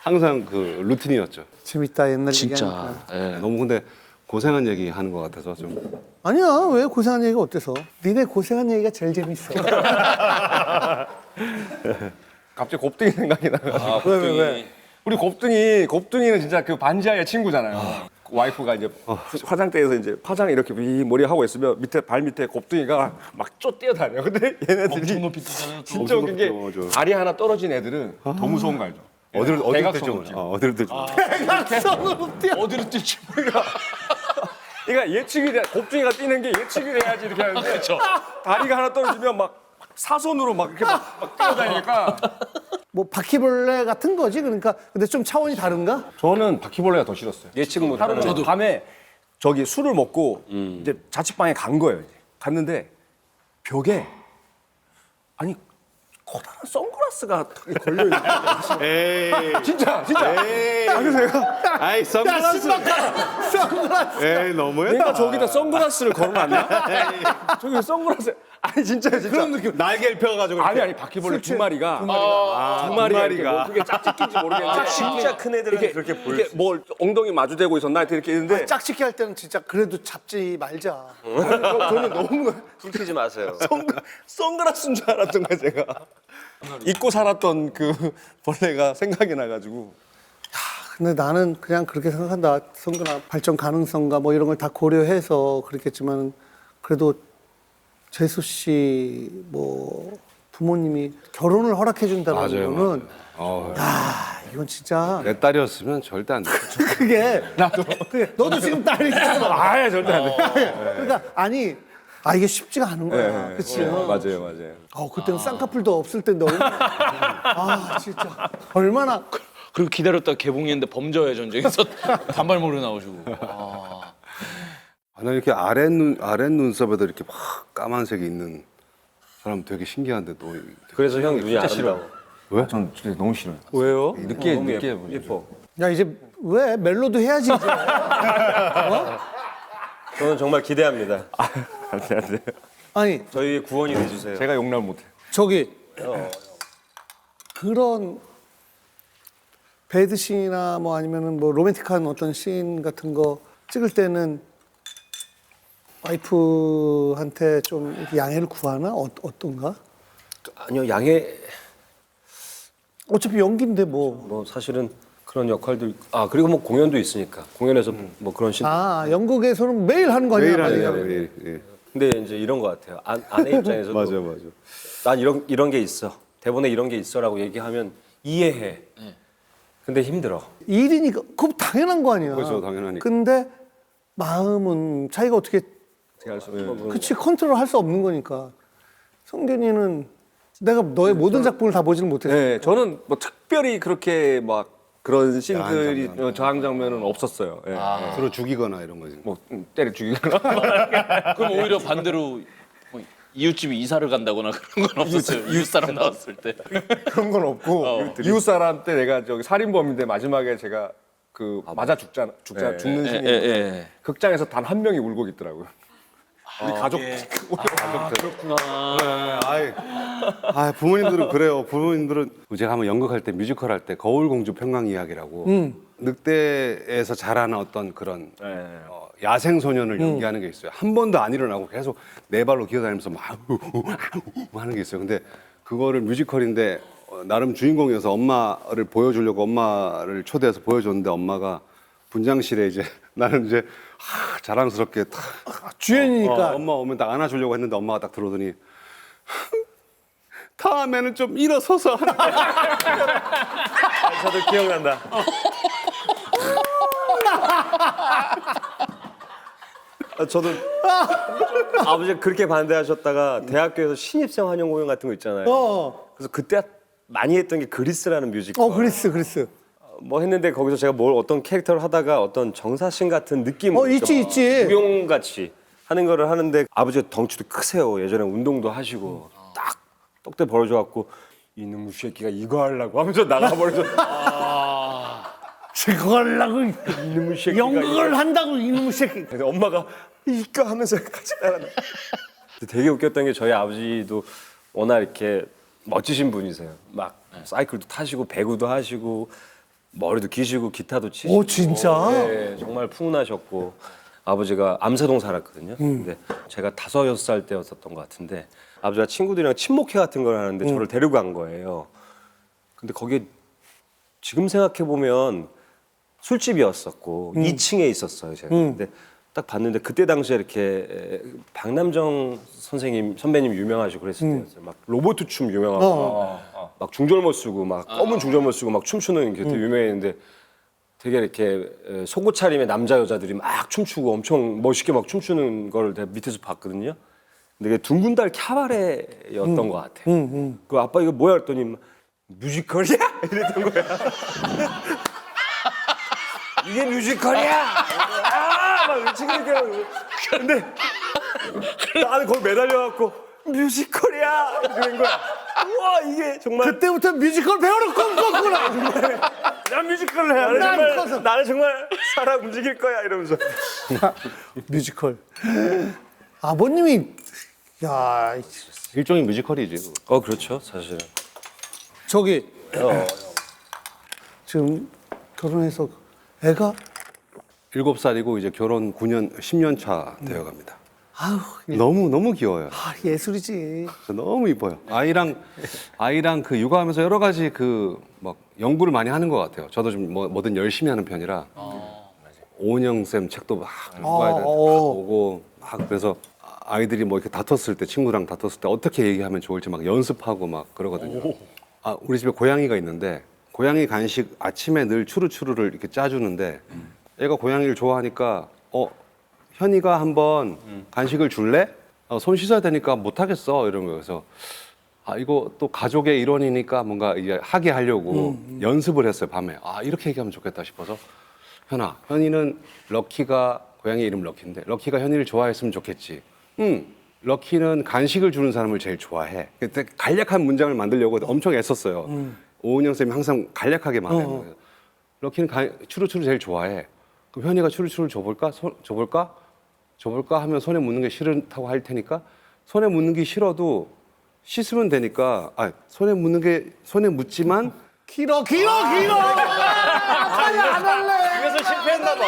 항상 그 루틴이었죠. 재밌다 옛날 진짜. 얘기하니까. 예. 너무 근데 고생한 얘기 하는 것 같아서 좀 아니야 왜 고생한 얘기가 어때서? 니네 고생한 얘기가 제일 재밌어. 갑자기 곱등이 생각이 나가지고. 왜? 우리 곱등이는 진짜 그 반지하의 친구잖아요. 와이프가 이제 화장대에서 이제 화장 이렇게 위 머리 하고 있으면 밑에 발 밑에 곱등이가 막 쫓 뛰어다녀. 근데 얘네들이 엄청 높이 뛰잖아요. 또. 진짜 웃긴 게 높죠, 맞아. 다리 하나 떨어진 애들은 더 무서운 거 알죠? 어디로 대각선으로 뛸지 뛰어. 어디로 뛸지 대각선으로 뛰어. 어디로 뛸지 그러니까 예측이 돼. 곱등이가 뛰는 게 예측이 돼야지 이렇게 하는데 다리가 하나 떨어지면 막 사선으로 막 이렇게 막 뛰어다니니까 뭐 바퀴벌레 같은 거지 그러니까. 근데 좀 차원이 다른가? 저는 바퀴벌레가 더 싫었어요. 예측 못 하루는 하는 밤에 저기 술을 먹고 이제 자취방에 간 거예요. 이제. 갔는데 벽에 아니 커다란 선글라스가 걸려 있는 거예요. 진짜. 그래서 내가 아이 선글라스 선글라스. 에이 너무해. 내가 저기다 선글라스를 걸어놨냐? 저기 선글라스 아니 진짜 그런 느낌. 날개를 펴가지고 아니 바퀴벌레 두 마리가 두 두 마리가 마리가. 이렇게 뭐 그게 짝짓기인지 모르겠는데 진짜 큰 애들은 그렇게 보일 이게 뭘 엉덩이 마주대고 있었나 하여튼 이렇게 있는데 짝짓기 할 때는 진짜 그래도 잡지 말자. 저는 너무 불 켜지 마세요. 선글라스인 줄 알았던 거야 제가 잊고 살았던 그 벌레가 생각이 나가지고 근데 나는 그냥 그렇게 생각한다. 선글라 발전 가능성과 뭐 이런 걸 다 고려해서 그랬겠지만 그래도 재수 씨 뭐 부모님이 결혼을 허락해 준다는 맞아요. 거는 어, 야 이건 진짜 내 딸이었으면 절대 안 돼. 그게 너도 지금 딸이 있잖아. 아예 절대 안 돼. 그러니까 아니 이게 쉽지가 않은 거야. 그렇지. 맞아요. 그때는 쌍꺼풀도 없을 텐데 진짜 얼마나 그리고 기다렸다 개봉했는데 범죄의 전쟁에서 단발머리로 나오시고. 나 이렇게 아랫 눈썹에도 이렇게 막 까만색이 있는 사람 되게 신기한데 너 그래서 형 눈이 아름다워. 왜? 전 진짜 너무 싫어요. 왜요? 늦게 예뻐. 야 이제 왜 멜로도 해야지 이제. 저는 정말 기대합니다. 안 돼. 아니 저희 구원이 돼주세요. 제가 용납 못해. 저기 그런 배드씬이나 뭐 아니면은 뭐 로맨틱한 어떤 씬 같은 거 찍을 때는 와이프한테 좀 이렇게 양해를 구하나 어떤가? 아니요 양해 어차피 연기인데 뭐. 뭐 사실은 그런 역할들 그리고 뭐 공연도 있으니까 공연에서 뭐 그런 씬. 영국에서는 매일 하는 거 아니야? 매일 하니까 매일. 매일. 예. 근데 이제 이런 것 같아요. 아내 입장에서도 맞아. 난 이런 게 있어. 대본에 이런 게 있어라고 얘기하면 이해해. 근데 힘들어. 일이니까 그거 당연한 거 아니야. 그렇죠, 당연하니까. 근데 마음은 자기가 어떻게 제가 할 수 없는. 그치 컨트롤 할 수 없는 거니까. 성균이는 내가 너의 모든 작품을 다 보지는 못했어. 네, 저는 뭐 특별히 그렇게 막 그런 씬들이 야한 장면. 저항 장면은 없었어요. 예. 서로 죽이거나 이런 거지. 뭐 때려 죽이거나. 그럼 오히려 반대로 뭐 이웃집이 이사를 간다거나 그런 건 없었어요. 이웃 사람 나왔을 때. 그런 건 없고 이웃 사람 때 내가 저기 살인범인데 마지막에 제가 그 맞아 죽는 씬이 극장에서 단 한 명이 울고 있더라고요. 우리 가족 부모님들은 그래요. 부모님들은 제가 한번 연극할 때 뮤지컬 할 때 거울공주 평강 이야기라고 늑대에서 자라는 어떤 그런 네. 야생 소년을 연기하는 게 있어요. 한 번도 안 일어나고 계속 네 발로 기어다니면서 막 하는 게 있어요. 근데 그거를 뮤지컬인데 나름 주인공이어서 엄마를 보여주려고 엄마를 초대해서 보여줬는데 엄마가 분장실에 이제 나는 이제 자랑스럽게 딱 주연이니까. 엄마 오면 딱 안아주려고 했는데 엄마가 딱 들어오더니 다음에는 좀 일어서서 하는 저도 기억난다. 저도 아버지가 그렇게 반대하셨다가 대학교에서 신입생 환영 공연 같은 거 있잖아요. 그래서 그때 많이 했던 게 그리스라는 뮤지컬. 그리스. 뭐 했는데 거기서 제가 어떤 캐릭터를 하다가 어떤 정사신 같은 느낌. 있지. 무용같이 하는 거를 하는데 아버지가 덩치도 크세요. 예전에 운동도 하시고 딱 떡대 벌어져갖고 이놈의 새끼가 이거 하려고 하면서 나가버려서 그거 하려고 이놈의 새끼가 연극을 한다고 이놈의 새끼. 그래서 엄마가 이거 하면서 같이 따라다. 되게 웃겼던 게 저희 아버지도 워낙 이렇게 멋지신 분이세요. 막 사이클도 타시고 배구도 하시고 머리도 기시고 기타도 치시고. 오, 진짜? 네, 정말 푸근하셨고 아버지가 암사동 살았거든요. 근데 제가 5, 6살 때였었던 것 같은데 아버지가 친구들이랑 친목회 같은 걸 하는데 저를 데리고 간 거예요. 근데 거기에 지금 생각해 보면 술집이었었고 2층에 있었어요 제가. 근데 딱 봤는데 그때 당시에 이렇게 박남정 선배님 유명하시고 그랬을 때였어요. 막 로봇 춤 유명하고 막 중절모 쓰고 막 검은 중절모 쓰고 막 춤추는 게 되게 유명했는데 되게 이렇게 속옷 차림의 남자 여자들이 막 춤추고 엄청 멋있게 막 춤추는 걸 내가 밑에서 봤거든요. 근데 그게 둥근달 캬바레였던 것 같아요. 그 아빠 이거 뭐야 했더니 뮤지컬이야? 이랬던 거야. 이게 뮤지컬이야! 막 외치니까. 근데 나는 거기 매달려갖고 뮤지컬이야! 이런 거야. 우와, 이게 정말. 그때부터 뮤지컬 배우러 꿈꿨구나. 난 뮤지컬을 해야 돼. 나는 정말 사람 움직일 거야. 이러면서. 뮤지컬. 아버님이 야 일종의 뮤지컬이지. 그렇죠, 사실은. 저기 지금 결혼해서 애가 7살이고 이제 결혼 9년, 10년 차 되어갑니다. 아우 너무 귀여워요. 예술이지. 너무 이뻐요. 아이랑 그 육아하면서 여러 가지 그 막 연구를 많이 하는 것 같아요. 저도 좀 뭐든 열심히 하는 편이라 오은영 쌤 책도 막 읽어야 돼, 보고 막 그래서 아이들이 뭐 이렇게 다퉜을 때 친구랑 다퉜을 때 어떻게 얘기하면 좋을지 막 연습하고 막 그러거든요. 우리 집에 고양이가 있는데 고양이 간식 아침에 늘 추루추루를 이렇게 짜주는데 얘가 고양이를 좋아하니까 현이가 한번 간식을 줄래? 손 씻어야 되니까 못 하겠어 이런 거예요. 그래서 이거 또 가족의 일원이니까 뭔가 이게 하게 하려고 연습을 했어요 밤에. 이렇게 얘기하면 좋겠다 싶어서 현이는 럭키가 고양이 이름 럭키인데 럭키가 현이를 좋아했으면 좋겠지. 럭키는 간식을 주는 사람을 제일 좋아해. 그때 간략한 문장을 만들려고 엄청 애썼어요. 오은영 쌤이 항상 간략하게 말해요. 럭키는 추루추루 제일 좋아해. 그럼 현이가 추루추루 줘볼까? 줘볼까 하면 손에 묻는 게 싫다고 할 테니까 손에 묻는 게 싫어도 씻으면 되니까 손에 묻지만 길어. 아니 안 할래. 그래서 실패했나 봐.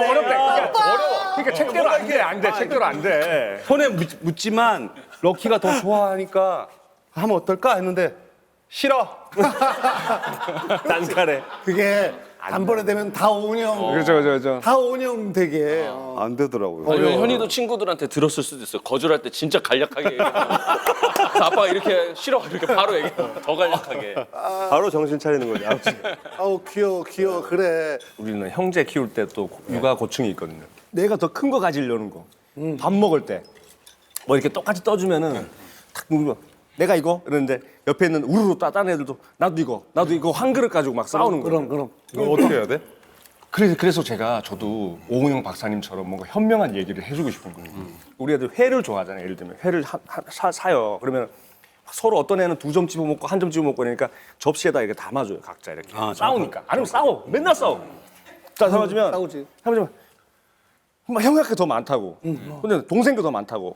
어렵다. 그러니까 책대로 안 돼. 책대로 안 돼. 손에 묻지만 럭키가 더 좋아하니까 하면 어떨까 했는데 싫어. 단칼에. 그게 단번에 되면 다 오은영. 그렇죠. 다 오은영 되게. 안 되더라고요. 아니면 현이도 친구들한테 들었을 수도 있어요. 거절할 때 진짜 간략하게 얘기해요. 아빠가 이렇게 싫어 이렇게 바로 얘기해요. 더 간략하게. 바로 정신 차리는 거죠. 아버지. 아우 귀여워 그래. 우리는 형제 키울 때 또 육아 고충이 있거든요. 내가 더 큰 거 가지려는 거. 밥 먹을 때 뭐 이렇게 똑같이 떠주면은 탁 누르면 내가 이거 이러는데 옆에 있는 우르르 따단 애들도 나도 이거 한 그릇 가지고 막 싸우는 거예요. 그럼. 이거 어떻게 해야 돼? 그래서 저도 오은영 박사님처럼 뭔가 현명한 얘기를 해주고 싶은 거예요. 우리 애들 회를 좋아하잖아요. 예를 들면 회를 사요. 그러면 서로 어떤 애는 2점 집어 먹고 1점 집어 먹고 그러니까 접시에다 이렇게 담아줘요. 각자 이렇게 싸우니까. 아니면 싸워. 맨날 싸워. 자 담아주면 막 형이 더 많다고. 근데 동생도 더 많다고.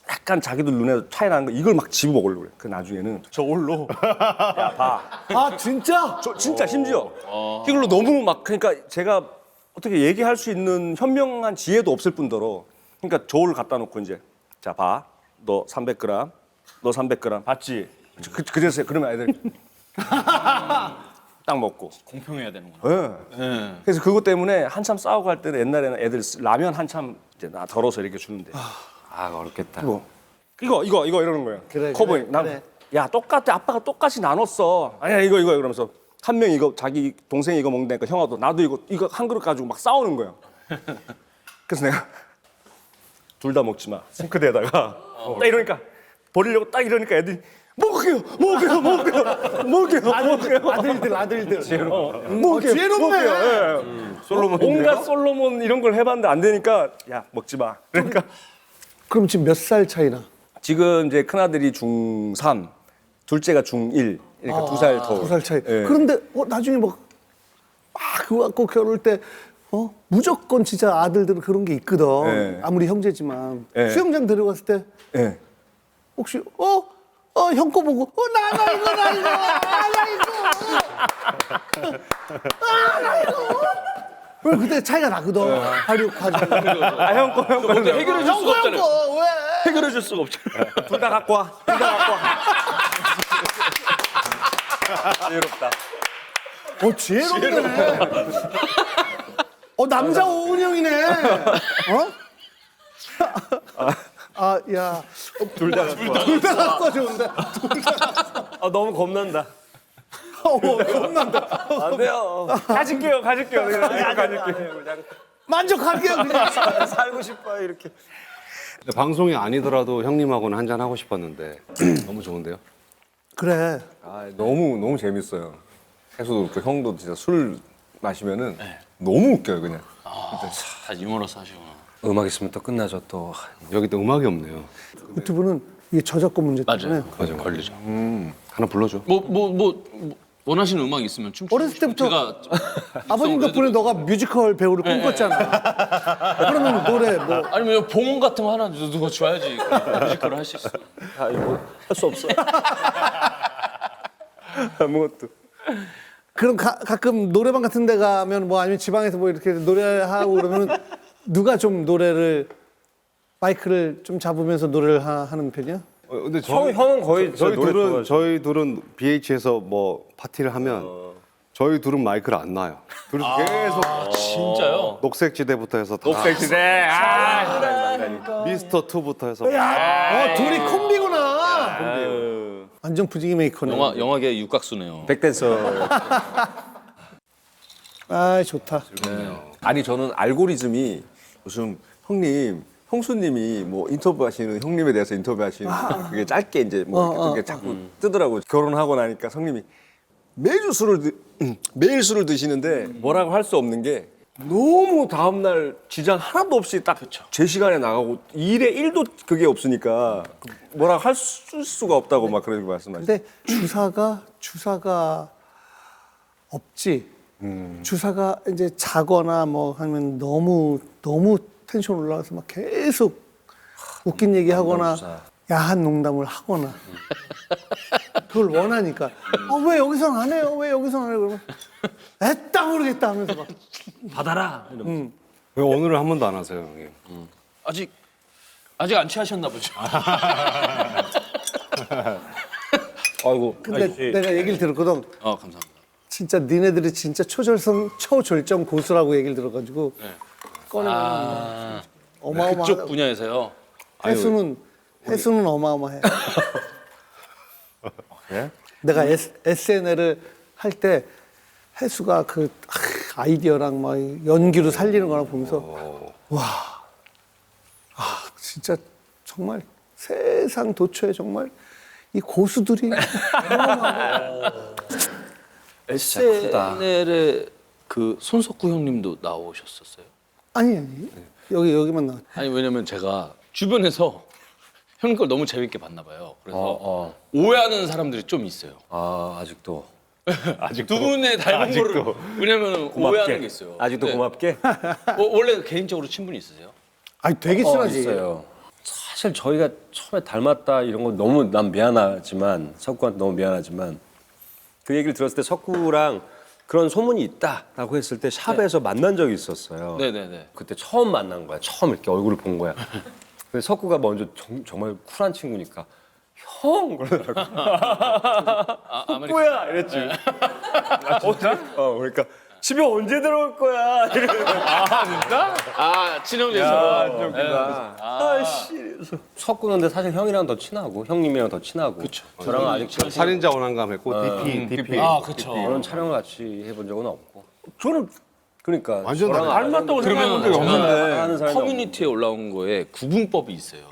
약간 자기들 눈에 차이 나는 거 이걸 막 집어 먹으려고 그래. 그 나중에는 저걸로 야 봐. 아 진짜? 저 진짜 심지어 이걸로 너무 막 그러니까 제가 어떻게 얘기할 수 있는 현명한 지혜도 없을 뿐더러 그러니까 저울을 갖다 놓고 이제 자 봐. 너 300g. 너 300g. 봤지? 그래서 그러면 애들 딱 먹고 공평해야 되는구나. 예. 그래서 그것 때문에 한참 싸우고 할 때는 옛날에는 애들 라면 한참 이제 나 덜어서 이렇게 주는데 아 어렵겠다. 이거 이러는 거야. 그래, 커버잉. 그래, 그래. 야 똑같아. 아빠가 똑같이 나눴어. 아니야 이거 이러면서 한 명이 이거 자기 동생이 이거 먹는다니까 형아도 나도 이거 한 그릇 가지고 막 싸우는 거야. 그래서 내가 둘 다 먹지 마. 싱크대에다가 딱 이러니까 버리려고 딱 이러니까 애들이 먹게요. 아들들. 지혜롭네. 온갖 솔로몬 이런 걸 해봤는데 안 되니까 야 먹지 마. 그러니까 그럼 지금 몇 살 차이나? 지금 이제 큰 아들이 중3, 둘째가 중1. 그러니까 2살 더. 2살 차이. 예. 그런데 나중에 막 그거 갖고 겨룰 때 무조건 진짜 아들들은 그런 게 있거든. 예. 아무리 형제지만 예. 수영장 데려갔을 때 예. 혹시 형 거 보고 나 이거 왜 그때 차이가 나거든. 화력 가지고. 형 거. 근데 해결해 줄 수가 없잖아요. 왜? 해결해 줄 수가 없잖아요. 둘 다 갖고 와. 지혜롭다. 지혜롭네. 남자 오은영이네. 야. 둘 다 갖고 와. 둘 다 갖고 좋은데. 아 너무 겁난다. 겁난다. 안 돼요. 가질게요. 가질게요. 만족할게요, 그냥. 살고 싶어요 이렇게. 근데 방송이 아니더라도 형님하고는 한잔 하고 싶었는데 너무 좋은데요? 그래. 아 너무 재밌어요. 해수도 그렇고 형도 진짜 술 마시면은 너무 웃겨요 그냥. 다 유머러스 하시구나. 음악 있으면 또 끝나죠 또. 여기 또 음악이 없네요. 유튜브는 이게 저작권 문제 때문에. 맞아요. 걸리죠. 하나 불러줘. 뭐 원하시는 음악 있으면 춤추고. 어렸을 때부터 제가 아버님 덕분에 너가 뮤지컬 배우를 꿈꿨잖아. 그러면 노래 뭐 아니면 봉 같은 거 하나 누가 줘야지 뮤지컬을 할 수 있어. 아 이거 할 수 없어. 아무것도. 그럼 가끔 노래방 같은 데 가면 뭐 아니면 지방에서 뭐 이렇게 노래하고 그러면 누가 좀 노래를 마이크를 좀 잡으면서 노래를 하는 편이야? 근데 형은 거의 저희 노래 둘은 좋아하죠. 저희 둘은 BH에서 뭐 파티를 하면 저희 둘은 마이크를 안 놔요. 둘이 계속 진짜요? 녹색지대부터 해서 다 녹색지대. 미스터 2부터 해서 둘이 콤비구나. 완전 부지기 메이커네. 영화계 육각수네요. 백댄서. 아 좋다. 아니 저는 알고리즘이 요즘 형수님이 뭐 인터뷰하시는 형님에 대해서 인터뷰하시는 그게 짧게 이제 뭐 그게 자꾸 뜨더라고. 결혼하고 나니까 형님이 매일 술을 드시는데 뭐라고 할 수 없는 게 너무 다음날 지장 하나도 없이 딱 제 시간에 나가고 일에 일도 그게 없으니까 뭐라고 할 수가 없다고 막 그렇게 말씀하시죠. 근데 주사가 없지. 주사가 이제 자거나 뭐 하면 너무 텐션 올라가서 막 계속 웃긴 얘기 하거나 야한 농담을 하거나 그걸 원하니까 왜 여기서는 안 해요? 왜 여기서는 안 해요? 그러면 애따 모르겠다 하면서 막 받아라. 이러면서. 왜 오늘은 한 번도 안 하세요, 형님? 아직 안 취하셨나 보죠. 아이고. 근데 내가 얘기를 들었거든. 감사합니다. 진짜 니네들이 진짜 초절정 고수라고 얘기를 들어가지고 꺼내면 어마어마하다. 그쪽 분야에서요. 해수는 어마어마해. 예? 내가 SNL을 할 때 해수가 그 아이디어랑 막 연기로 살리는 거나 보면서 진짜 정말 세상 도처에 정말 이 고수들이 SNL에 그 손석구 형님도 나오셨었어요? 아니 여기만 나와. 아니 왜냐면 제가 주변에서 형님 걸 너무 재밌게 봤나 봐요. 그래서 오해하는 사람들이 좀 있어요. 아 아직도. 두 분의 닮은 거를 왜냐면 오해하는 게 있어요. 아직도 네. 고맙게. 원래 개인적으로 친분이 있으세요? 아니 되게 친하지. 있어요. 사실 저희가 처음에 닮았다 이런 거 너무 난 미안하지만 석구한테 너무 미안하지만 그 얘기를 들었을 때 석구랑 그런 소문이 있다라고 했을 때 샵에서 만난 적이 있었어요. 네네네. 그때 처음 만난 거야. 처음 이렇게 얼굴을 본 거야. 근데 석구가 먼저 정말 쿨한 친구니까 형 그러더라고. 석구야 이랬지. 진짜? 그러니까 집에 언제 들어올 거야? 친형제에서. 석구는 근데 사실 형이랑 더 친하고 형님이랑 더 친하고. 그쵸. 저랑 아직 살인자 원한감했고 DP. 그런 촬영을 같이 해본 적은 없고. 저는 그러니까 완전 저랑 닮았다고 생각해본 적이 없는데. 아는 사람이 커뮤니티에 올라온 거에 구분법이 있어요.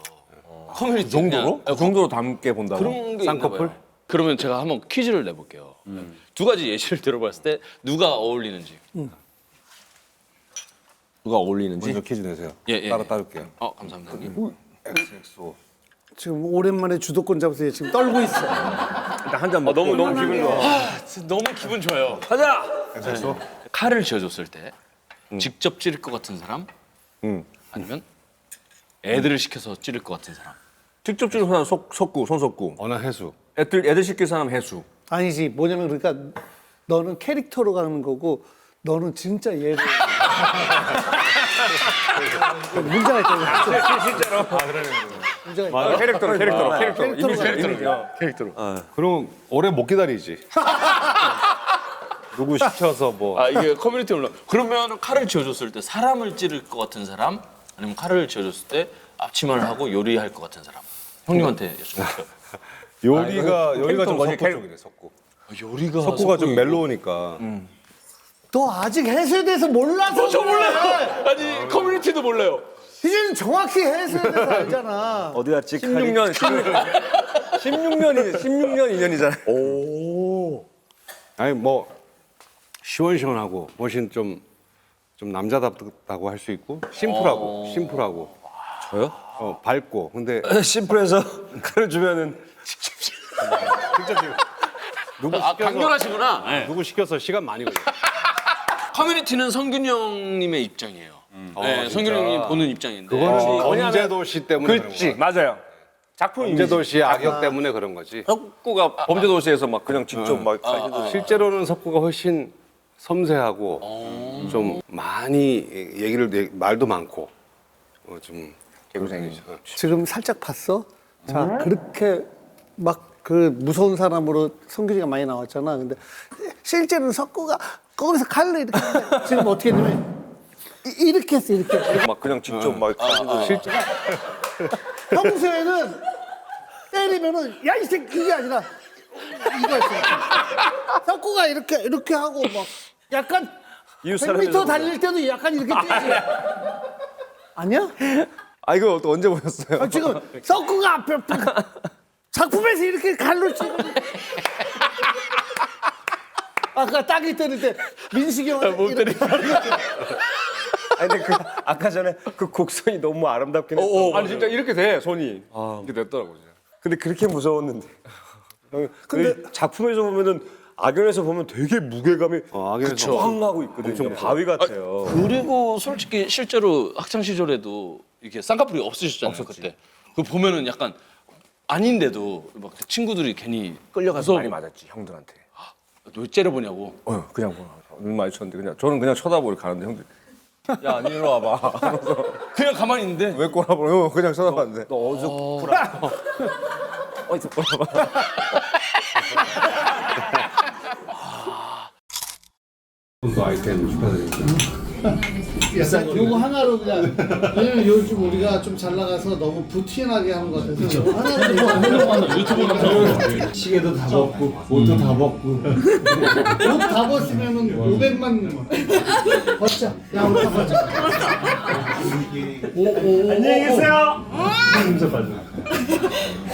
커뮤니티 그 정도로? 그 정도로 닮게 본다고? 그런 게 쌍꺼풀? 있나 봐요. 그러면 제가 한번 퀴즈를 내볼게요. 두 가지 예시를 들어봤을 때 누가 어울리는지. 누가 어울리는지? 먼저 퀴즈 내세요. 예. 따로 따를게요. 감사합니다. 형님. XXO. 지금 오랜만에 주도권 잡아서 얘 지금 떨고 있어. 일단 한 잔 먹고. 너무 기분 좋아. 너무 기분 좋아요. 가자. XXO. 칼을 쥐어줬을 때 직접 찌를 것 같은 사람? 아니면 애들을 시켜서 찌를 것 같은 사람? 직접 찌는 사람 석구, 손석구. 어느 해수. 애들 시킬 사람 해수. 아니지 뭐냐면 그러니까 너는 캐릭터로 가는 거고 너는 진짜 얘를 문제가 있잖아. 실제로. 문제가 있다. 캐릭터로. 그럼 오래 못 기다리지. 누구 시켜서 뭐. 이게 커뮤니티에 올라. 그러면 칼을 쥐어줬을 때 사람을 찌를 것 같은 사람? 아니면 칼을 쥐어줬을 때 앞치마를 하고 요리할 것 같은 사람? 형님한테 여쭤볼게요. 요리가 좀 거지, 석구 쪽이네, 석구. 요리가 석구가 좀 멜로우니까. 너 아직 해수에 대해서 몰라서 저 그래. 몰라요. 아니 커뮤니티도 몰라요. 이제는 정확히 해수에 대해서 알잖아. 어디 갔지? 16년 2년이잖아. 아니 뭐 시원시원하고 멋진 좀 남자답다고 할 수 있고 심플하고. 저요? 밝고. 근데 심플해서 칼을 주면은 강렬하시구나. 네. 누구 시켜서 시간 많이 걸려. 커뮤니티는 성균 형님의 입장이에요. 네, 성균 형님 보는 입장인데. 그거는 범죄도시 때문에 그렇지, 그런 거야. 맞아요. 작품이 범죄도시의 악역 때문에 그런 거지. 석구가 범죄도시에서 막 그냥 직접 막 사기도. 실제로는 석구가 훨씬 섬세하고 좀 많이 말도 많고 좀 개구쟁이죠. 지금 살짝 봤어? 자 그렇게 막 그 무서운 사람으로 성균이가 많이 나왔잖아. 근데 실제로는 석구가 거기서 칼로 이렇게 했는데 지금 어떻게 했냐면 이렇게 했어 이렇게. 막 그냥 직접 막 사기도. 실제 평소에는 때리면은 야 이 새끼 이게 아니라 이거였어. 석구가 이렇게 하고 막 약간 이웃 100m 달릴 때도 약간 이렇게 뛰지. 아니야? 아 이거 또 언제 보셨어요? 지금 석구가 앞에 작품에서 이렇게 갈로 치고 아까 딱이 때릴 때 민식이 형한테 이렇게 아니 근데 그 아까 전에 그 곡선이 너무 아름답긴 했어. 아니 진짜 이렇게 돼 손이. 이렇게 됐더라고. 진짜. 근데 그렇게 무서웠는데. 근데 작품에서 보면은 악연에서 보면 되게 무게감이 악연에서 꽝 하고 있거든요. 좀 바위 같아요. 그리고 솔직히 실제로 학창 시절에도 이렇게 쌍꺼풀이 없으셨잖아요. 그때. 그 보면은 약간 아닌데도 막 친구들이 괜히 끌려가서 많이 맞았지 형들한테. 왜 째려보냐고. 그냥 눈 마주쳤는데 그냥 저는 그냥 쳐다보고 가는데 형들. 야, 니 일로 와봐. 그냥 가만히 있는데 왜 꼬라보려? 그냥 쳐다봤는데. 너 어디서 구라? 어디서 구라? 아이템 축하드립니다. 요거 하나로 그냥 왜냐면 요즘 우리가 좀 잘 나가서 너무 부티나게 하는 것 같아서 요거 하나로 유튜브로 시계도 다 벗고 옷도 다 벗고 옷다 벗으면은 500만 벗자. 야 우리 다 벗자. 안녕히 계세요. 아,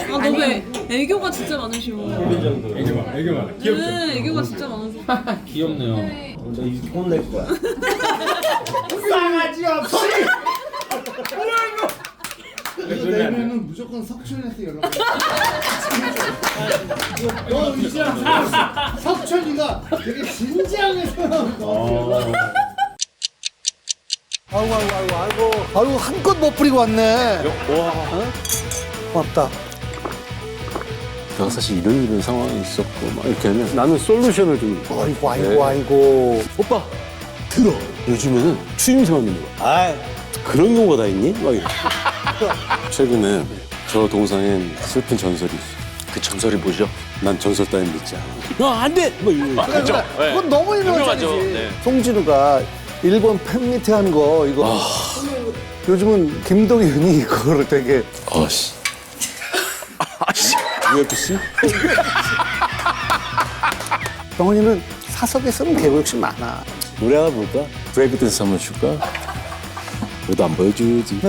너무 애교가 진짜 많으셔. 애교가 귀엽죠? 네, 애교가 진짜 많으셔. 귀엽네요. 저 이제 혼낼 거야. 싸가지 없이. 이거 내면은 무조건 석천에서 연락. 너 진짜 석천이가 되게 진지하게 생각하고. 아이고 한껏 못 부리고 왔네. 와. 고맙다. 내가 사실 이런 상황이 있었고 막 이렇게 하면 나는 솔루션을 좀 아이고 아이고 아이고. 오빠 들어. 요즘에는 추임새만 넣는 거야. 아 그런 경우가 다 있니? 막 이래. 최근에 저 동상엔 슬픈 전설이 있어. 그 전설이 뭐죠? 난 전설 따윈 믿지 않아. 안 돼! 뭐 이런 거. 그죠? 네. 그건 너무 유명한 유명하죠. 썰이지. 네. 송진우가 일본 팬미트 한 거 이거 요즘은 김동현이 그거를 되게 아씨. UFC? 병원이는 사석에서는 개그 욕심 많아. 노래 하나 볼까? 브레이크 댄스 한번 줄까? 그래도 안 보여주지.